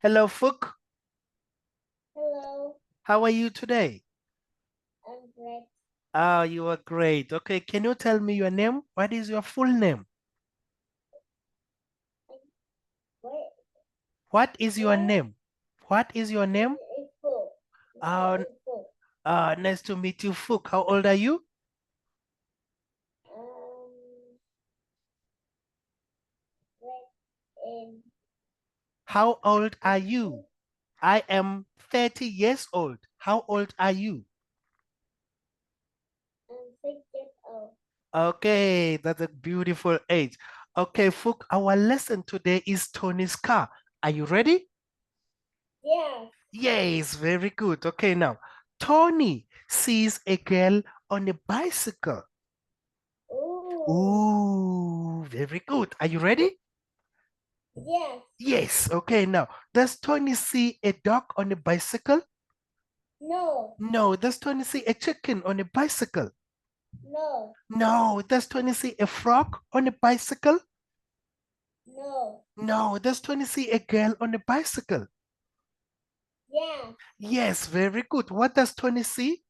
Hello, Phúc. Hello, How are you today? I'm great. Oh, you are great. Okay, can you tell me your name? What is your full name? Wait, What is your what? name? What is your name? It's full. Uh, It's full. Nice to meet you, Phúc. How old are you? Wait, and How old are you? I am 30 years old. How old are you? I'm 6 years old. Okay, that's a beautiful age. Okay, Phúc, our lesson today is Tony's car. Are you ready? Yes. Yes, very good. Okay, now, Tony sees a girl on a bicycle. Ooh. Ooh, very good. Are you ready? Yes. Yes. Okay, now, does Tony see a dog on a bicycle? No. No. Does Tony see a chicken on a bicycle? No. No. Does Tony see a frog on a bicycle? No. No. Does Tony see a girl on a bicycle? Yes. Yes, very good. What does Tony see?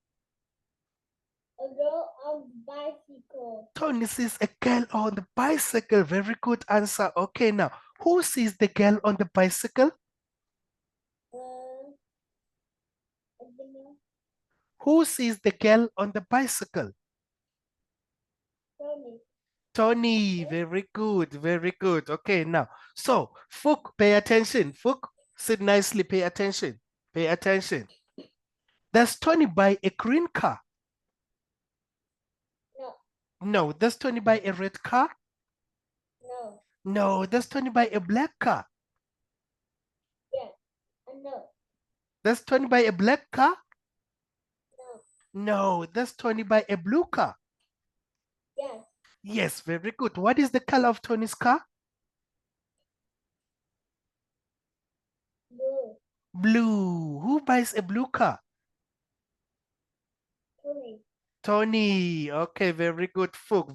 A girl on the bicycle. Tony sees a girl on the bicycle. Very good answer. Okay, now, who sees the girl on the bicycle? I don't know. Who sees the girl on the bicycle? Tony. Tony, Eh? very good, very good. Okay, now, so, Fook, pay attention. Fook, sit nicely, pay attention. Pay attention. Does Tony buy a green car? No. No. Does Tony buy a red car? No. No. Does Tony buy a black car? Yes. No. Does Tony buy a black car? No. No. Does Tony buy a blue car? Yes. Yes, very good. What is the color of Tony's car? Blue. Blue. Who buys a blue car? Tony. Tony. Okay, very good, Fook.